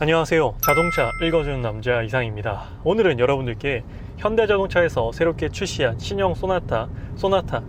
안녕하세요. 자동차 읽어주는 남자 이상입니다. 오늘은 여러분들께 현대자동차에서 새롭게 출시한 신형 소나타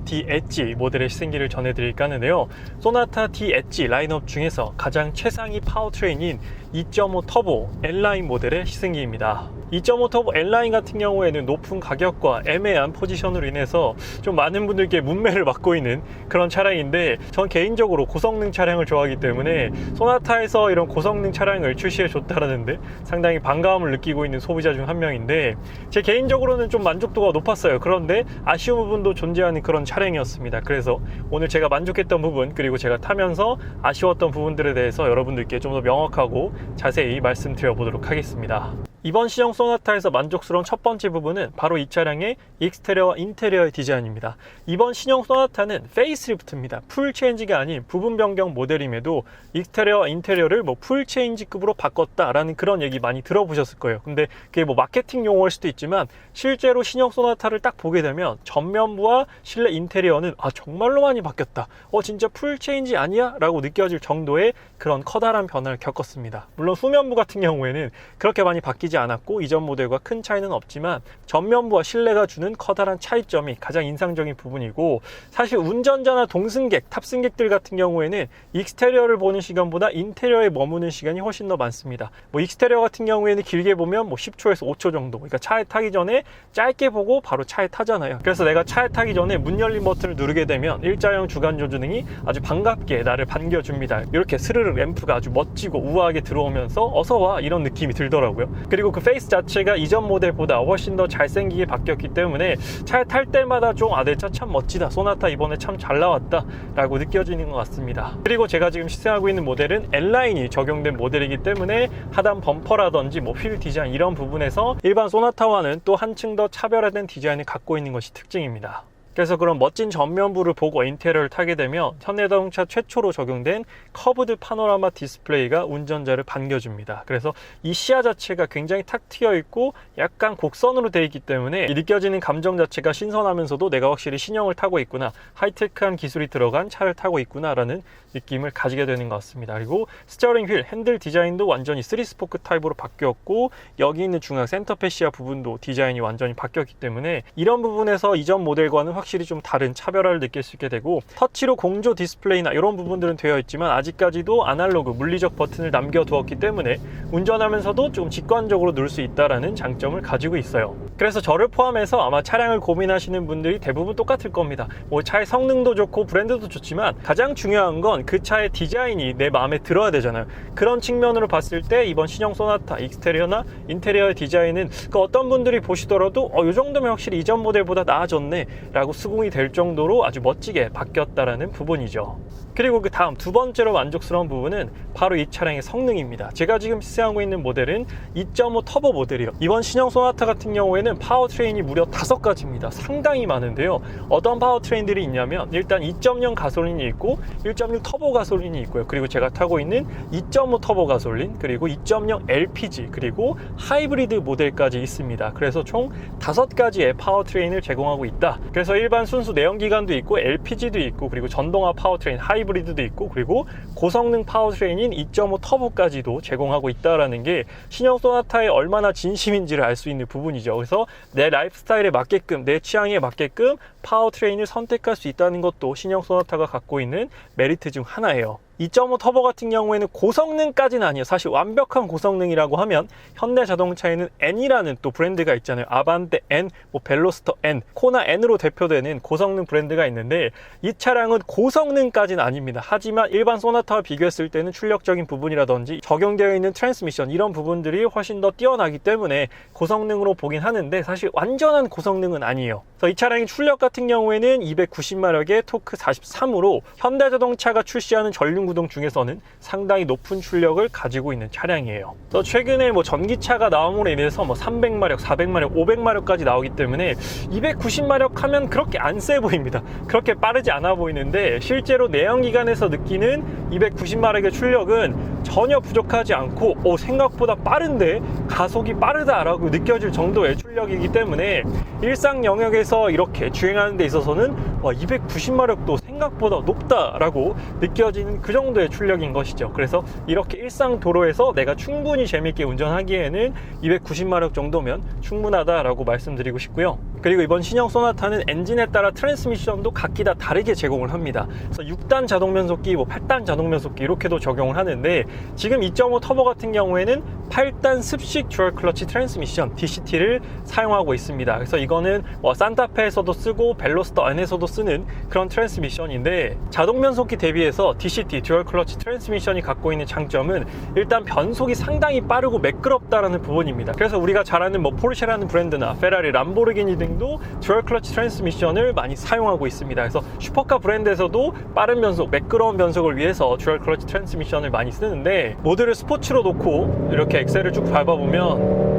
D 엣지 모델의 시승기를 전해드릴까 하는데요. 소나타 D 엣지 라인업 중에서 가장 최상위 파워트레인인 2.5 터보 N라인 모델의 시승기입니다. 2.5 터보 N라인 같은 경우에는 높은 가격과 애매한 포지션으로 인해서 좀 많은 분들께 문매를 받고 있는 그런 차량인데, 전 개인적으로 고성능 차량을 좋아하기 때문에 소나타에서 이런 고성능 차량을 출시해 줬다라는데 상당히 반가움을 느끼고 있는 소비자 중 한 명인데, 제 개인적으로는 좀 만족도가 높았어요. 그런데 아쉬운 부분도 존재하는 그런 차량이었습니다. 그래서 오늘 제가 만족했던 부분, 그리고 제가 타면서 아쉬웠던 부분들에 대해서 여러분들께 좀 더 명확하고 자세히 말씀드려 보도록 하겠습니다. 이번 신형 소나타에서 만족스러운 첫 번째 부분은 바로 이 차량의 익스테리어와 인테리어의 디자인입니다. 이번 신형 소나타는 페이스리프트입니다. 풀 체인지가 아닌 부분 변경 모델임에도 익스테리어와 인테리어를 풀 체인지급으로 바꿨다라는 그런 얘기 많이 들어보셨을 거예요. 근데 그게 마케팅 용어일 수도 있지만, 실제로 신형 소나타를 딱 보게 되면 전면부와 실내 인테리어는 정말로 많이 바뀌었다, 진짜 풀 체인지 아니야? 라고 느껴질 정도의 그런 커다란 변화를 겪었습니다. 물론 후면부 같은 경우에는 그렇게 많이 바뀌지 않았고 이전 모델과 큰 차이는 없지만, 전면부와 실내가 주는 커다란 차이점이 가장 인상적인 부분이고, 사실 운전자나 동승객, 탑승객들 같은 경우에는 익스테리어를 보는 시간보다 인테리어에 머무는 시간이 훨씬 더 많습니다. 익스테리어 같은 경우에는 길게 보면 10초에서 5초 정도, 그러니까 차에 타기 전에 짧게 보고 바로 차에 타잖아요. 그래서 내가 차에 타기 전에 문 열린 버튼을 누르게 되면 일자형 주간 조준등이 아주 반갑게 나를 반겨줍니다. 이렇게 스르륵 램프가 아주 멋지고 우아하게 들어오면서 어서와 이런 느낌이 들더라고요. 그리고 그 페이스 자체가 이전 모델보다 훨씬 더 잘생기게 바뀌었기 때문에 차에 탈 때마다 좀 내 차 참 멋지다, 소나타 이번에 참 잘 나왔다 라고 느껴지는 것 같습니다. 그리고 제가 지금 시승하고 있는 모델은 N라인이 적용된 모델이기 때문에 하단 범퍼라든지 휠 디자인 이런 부분에서 일반 소나타와는 또 한층 더 차별화된 디자인을 갖고 있는 것이 특징입니다. 그래서 그런 멋진 전면부를 보고 인테리어를 타게 되면 현대자동차 최초로 적용된 커브드 파노라마 디스플레이가 운전자를 반겨줍니다. 그래서 이 시야 자체가 굉장히 탁 트여 있고 약간 곡선으로 되어 있기 때문에 느껴지는 감정 자체가 신선하면서도 내가 확실히 신형을 타고 있구나, 하이테크한 기술이 들어간 차를 타고 있구나 라는 느낌을 가지게 되는 것 같습니다. 그리고 스티어링 휠, 핸들 디자인도 완전히 3스포크 타입으로 바뀌었고, 여기 있는 중앙 센터 패시아 부분도 디자인이 완전히 바뀌었기 때문에 이런 부분에서 이전 모델과는 확실히 좀 다른 차별화를 느낄 수 있게 되고, 터치로 공조 디스플레이나 이런 부분들은 되어 있지만 아직까지도 아날로그 물리적 버튼을 남겨두었기 때문에 운전하면서도 좀 직관적으로 누를 수 있다는 장점을 가지고 있어요. 그래서 저를 포함해서 아마 차량을 고민하시는 분들이 대부분 똑같을 겁니다. 차의 성능도 좋고 브랜드도 좋지만 가장 중요한 건 그 차의 디자인이 내 마음에 들어야 되잖아요. 그런 측면으로 봤을 때 이번 신형 소나타 익스테리어나 인테리어의 디자인은 어떤 분들이 보시더라도 이 정도면 확실히 이전 모델보다 나아졌네 라고 수긍이 될 정도로 아주 멋지게 바뀌었다라는 부분이죠. 그리고 그 다음 두 번째로 만족스러운 부분은 바로 이 차량의 성능입니다. 제가 지금 시승하고 있는 모델은 2.5 터보 모델이에요. 이번 신형 소나타 같은 경우에는 파워트레인이 무려 5가지입니다. 상당히 많은데요. 어떤 파워트레인들이 있냐면, 일단 2.0 가솔린이 있고 1.6 터보 가솔린이 있고요. 그리고 제가 타고 있는 2.5 터보 가솔린, 그리고 2.0 LPG, 그리고 하이브리드 모델까지 있습니다. 그래서 총 5가지의 파워트레인을 제공하고 있다. 그래서 일반 순수 내연기관도 있고 LPG도 있고, 그리고 전동화 파워트레인 하이브리드도 있고, 그리고 고성능 파워트레인인 2.5 터보까지도 제공하고 있다는 게 신형 소나타에 얼마나 진심인지를 알 수 있는 부분이죠. 그래서 내 라이프 스타일에 맞게끔, 내 취향에 맞게끔 파워트레인을 선택할 수 있다는 것도 신형 소나타가 갖고 있는 메리트 중 하나예요. 2.5 터보 같은 경우에는 고성능까지는 아니에요. 사실 완벽한 고성능이라고 하면 현대자동차에는 N이라는 또 브랜드가 있잖아요. 아반떼 N, 벨로스터 N, 코나 N으로 대표되는 고성능 브랜드가 있는데, 이 차량은 고성능까지는 아닙니다. 하지만 일반 소나타와 비교했을 때는 출력적인 부분이라든지 적용되어 있는 트랜스미션 이런 부분들이 훨씬 더 뛰어나기 때문에 고성능으로 보긴 하는데, 사실 완전한 고성능은 아니에요. 그래서 이 차량의 출력 같은 경우에는 290마력의 토크 43으로 현대자동차가 출시하는 전륜 구동 중에서는 상당히 높은 출력을 가지고 있는 차량이에요. 또 최근에 전기차가 나옴으로 인해서 300마력, 400마력, 500마력까지 나오기 때문에 290마력 하면 그렇게 안 세 보입니다. 그렇게 빠르지 않아 보이는데, 실제로 내연기관에서 느끼는 290마력의 출력은 전혀 부족하지 않고 생각보다 빠른데 가속이 빠르다라고 느껴질 정도의 출력이기 때문에 일상 영역에서 이렇게 주행하는 데 있어서는 290마력도 생각보다 높다라고 느껴지는 그 정도의 출력인 것이죠. 그래서 이렇게 일상 도로에서 내가 충분히 재밌게 운전하기에는 290마력 정도면 충분하다라고 말씀드리고 싶고요. 그리고 이번 신형 소나타는 엔진에 따라 트랜스미션도 각기 다 다르게 제공을 합니다. 그래서 6단 자동 변속기, 8단 자동 변속기 이렇게도 적용을 하는데, 지금 2.5 터보 같은 경우에는 8단 습식 듀얼 클러치 트랜스미션 DCT를 사용하고 있습니다. 그래서 이거는 산타페에서도 쓰고 벨로스터 안에서도 쓰는 그런 트랜스미션인데, 자동 변속기 대비해서 DCT 듀얼 클러치 트랜스미션이 갖고 있는 장점은 일단 변속이 상당히 빠르고 매끄럽다라는 부분입니다. 그래서 우리가 잘 아는 포르쉐라는 브랜드나 페라리, 람보르기니 등도 듀얼 클러치 트랜스미션을 많이 사용하고 있습니다. 그래서 슈퍼카 브랜드에서도 빠른 변속, 매끄러운 변속을 위해서 듀얼 클러치 트랜스미션을 많이 쓰는데, 모드를 스포츠로 놓고 이렇게 엑셀을 쭉 밟아보면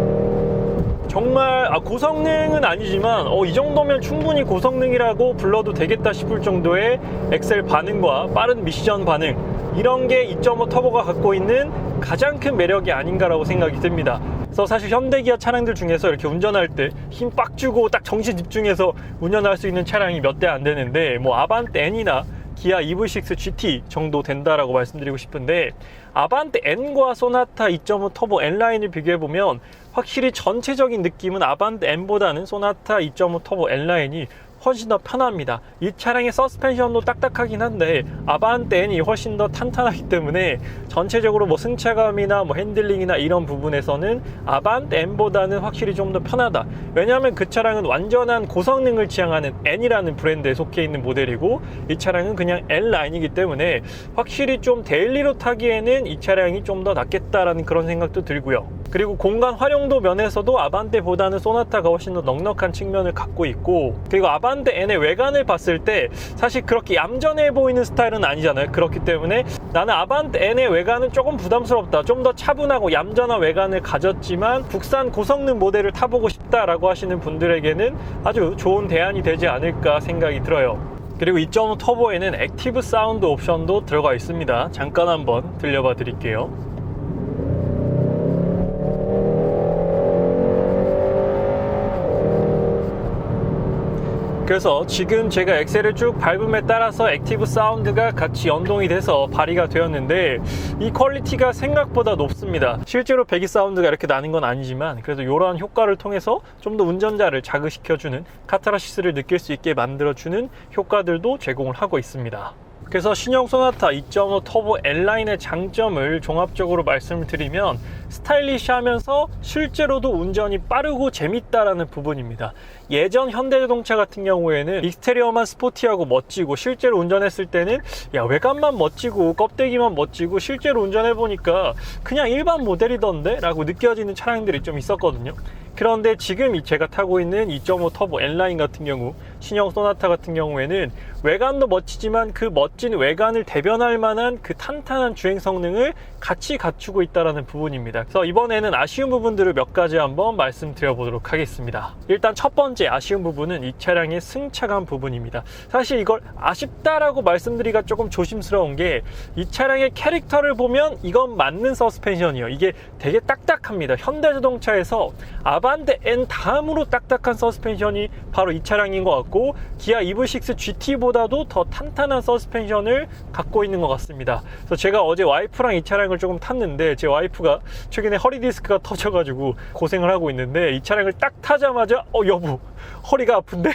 정말 고성능은 아니지만 이 정도면 충분히 고성능이라고 불러도 되겠다 싶을 정도의 엑셀 반응과 빠른 미션 반응, 이런 게 2.5 터보가 갖고 있는 가장 큰 매력이 아닌가라고 생각이 듭니다. 그래서 사실 현대기아 차량들 중에서 이렇게 운전할 때 힘 빡 주고 딱 정신 집중해서 운전할 수 있는 차량이 몇 대 안 되는데, 아반떼 N이나 기아 EV6 GT 정도 된다라고 말씀드리고 싶은데, 아반떼 N과 소나타 2.5 터보 N라인을 비교해보면 확실히 전체적인 느낌은 아반떼 N보다는 소나타 2.5 터보 N라인이 훨씬 더 편합니다. 이 차량의 서스펜션도 딱딱하긴 한데 아반떼 N이 훨씬 더 탄탄하기 때문에 전체적으로 승차감이나 핸들링이나 이런 부분에서는 아반떼 N보다는 확실히 좀 더 편하다. 왜냐하면 그 차량은 완전한 고성능을 지향하는 N이라는 브랜드에 속해 있는 모델이고, 이 차량은 그냥 N라인이기 때문에 확실히 좀 데일리로 타기에는 이 차량이 좀 더 낫겠다라는 그런 생각도 들고요. 그리고 공간 활용도 면에서도 아반떼보다는 소나타가 훨씬 더 넉넉한 측면을 갖고 있고, 그리고 아반떼 N의 외관을 봤을 때 사실 그렇게 얌전해 보이는 스타일은 아니잖아요. 그렇기 때문에 나는 아반떼 N의 외관은 조금 부담스럽다, 좀 더 차분하고 얌전한 외관을 가졌지만 국산 고성능 모델을 타보고 싶다라고 하시는 분들에게는 아주 좋은 대안이 되지 않을까 생각이 들어요. 그리고 2.5 터보에는 액티브 사운드 옵션도 들어가 있습니다. 잠깐 한번 들려봐 드릴게요. 그래서 지금 제가 엑셀을 쭉 밟음에 따라서 액티브 사운드가 같이 연동이 돼서 발휘가 되었는데, 이 퀄리티가 생각보다 높습니다. 실제로 배기 사운드가 이렇게 나는 건 아니지만 그래도 이러한 효과를 통해서 좀 더 운전자를 자극시켜주는, 카타르시스를 느낄 수 있게 만들어주는 효과들도 제공을 하고 있습니다. 그래서 신형 소나타 2.5 터보 N라인의 장점을 종합적으로 말씀을 드리면, 스타일리시하면서 실제로도 운전이 빠르고 재밌다라는 부분입니다. 예전 현대자동차 같은 경우에는 익스테리어만 스포티하고 멋지고 실제로 운전했을 때는 외관만 멋지고 껍데기만 멋지고 실제로 운전해보니까 그냥 일반 모델이던데? 라고 느껴지는 차량들이 좀 있었거든요. 그런데 지금 제가 타고 있는 2.5 터보 N라인 같은 경우, 신형 소나타 같은 경우에는 외관도 멋지지만 그 멋진 외관을 대변할 만한 그 탄탄한 주행 성능을 같이 갖추고 있다는 부분입니다. 그래서 이번에는 아쉬운 부분들을 몇 가지 한번 말씀드려 보도록 하겠습니다. 일단 첫 번째 아쉬운 부분은 이 차량의 승차감 부분입니다. 사실 이걸 아쉽다라고 말씀드리기가 조금 조심스러운 게, 이 차량의 캐릭터를 보면 이건 맞는 서스펜션이에요. 이게 되게 딱딱합니다. 현대자동차에서 아반떼 N 다음으로 딱딱한 서스펜션이 바로 이 차량인 것 같고, 기아 EV6 GT보다도 더 탄탄한 서스펜션을 갖고 있는 것 같습니다. 그래서 제가 어제 와이프랑 이 차량을 조금 탔는데, 제 와이프가 최근에 허리 디스크가 터져가지고 고생을 하고 있는데, 이 차량을 딱 타자마자 여보 허리가 아픈데?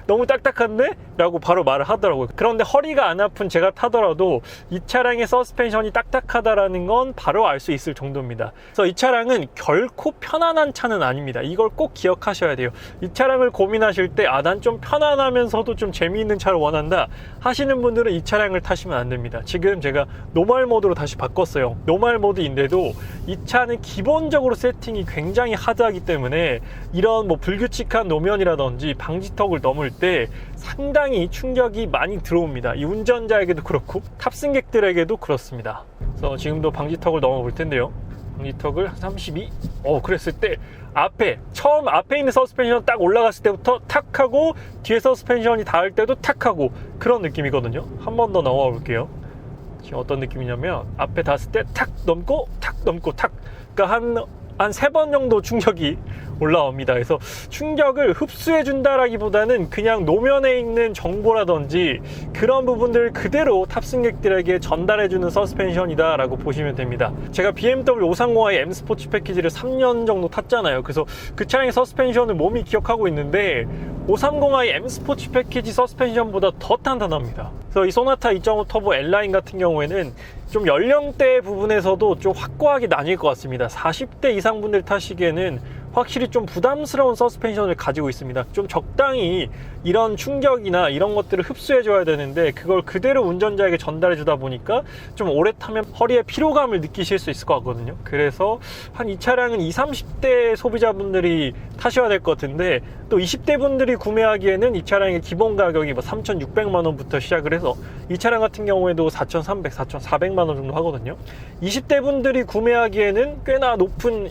너무 딱딱한데? 라고 바로 말을 하더라고요. 그런데 허리가 안 아픈 제가 타더라도 이 차량의 서스펜션이 딱딱하다라는 건 바로 알 수 있을 정도입니다. 그래서 이 차량은 결코 편안한 차는 아닙니다. 이걸 꼭 기억하셔야 돼요. 이 차량을 고민하실 때 난 좀 편안하면서도 좀 재미있는 차를 원한다 하시는 분들은 이 차량을 타시면 안 됩니다. 지금 제가 노멀 모드로 다시 바꿨어요. 노멀 모드인데도 이 차는 기본적으로 세팅이 굉장히 하드하기 때문에 이런 불규칙한 노면이라든지 방지턱을 넘을 때 상당히 충격이 많이 들어옵니다. 이 운전자에게도 그렇고 탑승객들에게도 그렇습니다. 그래서 지금도 방지턱을 넘어볼 텐데요. 방지턱을 32 그랬을 때 처음 앞에 있는 서스펜션 딱 올라갔을 때부터 탁 하고 뒤에 서스펜션이 닿을 때도 탁 하고 그런 느낌이거든요. 한 번 더 넘어가 볼게요. 지금 어떤 느낌이냐면 앞에 닿았을 때 탁 넘고 탁 넘고 탁, 그러니까 한 3번 정도 충격이 올라옵니다. 그래서 충격을 흡수해 준다라기보다는 그냥 노면에 있는 정보라든지 그런 부분들을 그대로 탑승객들에게 전달해 주는 서스펜션이다 라고 보시면 됩니다. 제가 BMW 530i M 스포츠 패키지를 3년 정도 탔잖아요. 그래서 그 차량의 서스펜션을 몸이 기억하고 있는데 530i M 스포츠 패키지 서스펜션보다 더 탄탄합니다. 그래서 이 소나타 2.5 터보 L라인 같은 경우에는 좀 연령대 부분에서도 좀 확고하게 나뉠 것 같습니다. 40대 이상 분들 타시기에는 확실히 좀 부담스러운 서스펜션을 가지고 있습니다. 좀 적당히 이런 충격이나 이런 것들을 흡수해 줘야 되는데 그걸 그대로 운전자에게 전달해 주다 보니까 좀 오래 타면 허리에 피로감을 느끼실 수 있을 것 같거든요. 그래서 한 이 차량은 20, 30대 소비자분들이 타셔야 될 것 같은데 또 20대 분들이 구매하기에는 이 차량의 기본 가격이 3,600만 원부터 시작을 해서 이 차량 같은 경우에도 4,300, 4,400만 원 정도 하거든요. 20대 분들이 구매하기에는 꽤나 높은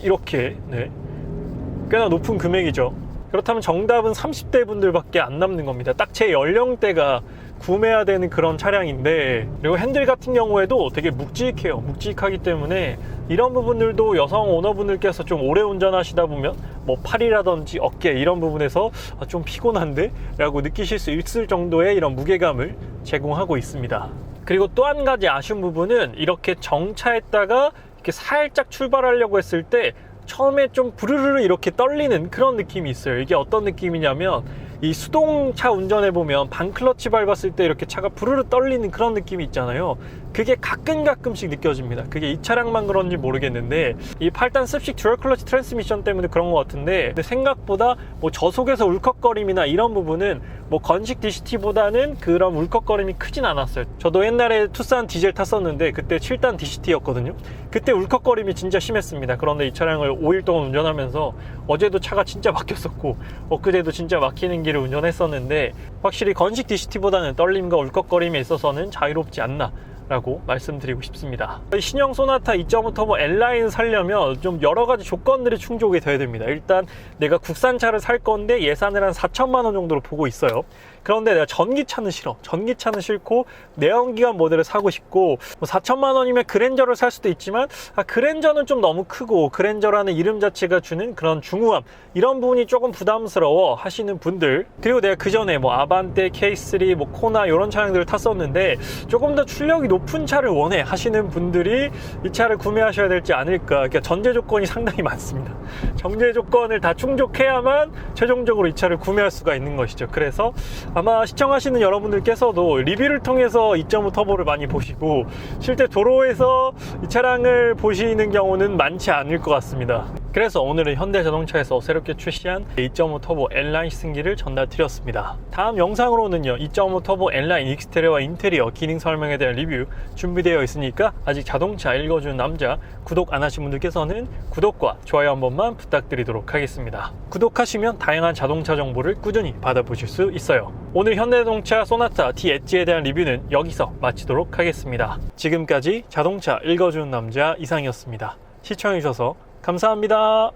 꽤나 높은 금액이죠. 그렇다면 정답은 30대 분들밖에 안 남는 겁니다. 딱 제 연령대가 구매해야 되는 그런 차량인데, 그리고 핸들 같은 경우에도 되게 묵직해요. 묵직하기 때문에 이런 부분들도 여성 오너분들께서 좀 오래 운전하시다 보면 뭐 팔이라든지 어깨 이런 부분에서 좀 피곤한데? 라고 느끼실 수 있을 정도의 이런 무게감을 제공하고 있습니다. 그리고 또 한 가지 아쉬운 부분은 이렇게 정차했다가 이렇게 살짝 출발하려고 했을 때 처음에 좀 부르르르 이렇게 떨리는 그런 느낌이 있어요. 이게 어떤 느낌이냐면 이 수동차 운전해보면 반클러치 밟았을 때 이렇게 차가 부르르 떨리는 그런 느낌이 있잖아요. 그게 가끔씩 느껴집니다. 그게 이 차량만 그런지 모르겠는데 이 8단 습식 듀얼 클러치 트랜스미션 때문에 그런 것 같은데, 근데 생각보다 뭐 저속에서 울컥거림이나 이런 부분은 뭐 건식 DCT보다는 그런 울컥거림이 크진 않았어요. 저도 옛날에 투싼 디젤 탔었는데 그때 7단 DCT였거든요. 그때 울컥거림이 진짜 심했습니다. 그런데 이 차량을 5일 동안 운전하면서 어제도 차가 진짜 막혔었고 엊그제도 진짜 막히는 길을 운전했었는데 확실히 건식 DCT보다는 떨림과 울컥거림에 있어서는 자유롭지 않나 라고 말씀드리고 싶습니다. 신형 소나타 2.5 터보 L라인 살려면 좀 여러가지 조건들이 충족이 돼야 됩니다. 일단 내가 국산차를 살 건데 예산을 한 4천만 원 정도로 보고 있어요. 그런데 내가 전기차는 싫어. 전기차는 싫고 내연기관 모델을 사고 싶고, 뭐 4천만 원이면 그랜저를 살 수도 있지만 그랜저는 좀 너무 크고 그랜저라는 이름 자체가 주는 그런 중후함, 이런 부분이 조금 부담스러워 하시는 분들, 그리고 내가 그 전에 뭐 아반떼, K3, 뭐 코나 이런 차량들을 탔었는데 조금 더 출력이 높은 차를 원해 하시는 분들이 이 차를 구매하셔야 될지 않을까. 그러니까 전제 조건이 상당히 많습니다. 전제 조건을 다 충족해야만 최종적으로 이 차를 구매할 수가 있는 것이죠. 그래서 아마 시청하시는 여러분들께서도 리뷰를 통해서 2.5 터보를 많이 보시고 실제 도로에서 이 차량을 보시는 경우는 많지 않을 것 같습니다. 그래서 오늘은 현대자동차에서 새롭게 출시한 2.5 터보 L라인 시승기를 전달 드렸습니다. 다음 영상으로는요 2.5 터보 L라인 익스테리어와 인테리어 기능 설명에 대한 리뷰 준비되어 있으니까 아직 자동차 읽어주는 남자 구독 안 하신 분들께서는 구독과 좋아요 한 번만 부탁드리도록 하겠습니다. 구독하시면 다양한 자동차 정보를 꾸준히 받아보실 수 있어요. 오늘 현대자동차 소나타 D 엣지에 대한 리뷰는 여기서 마치도록 하겠습니다. 지금까지 자동차 읽어주는 남자 이상이었습니다. 시청해주셔서 감사합니다.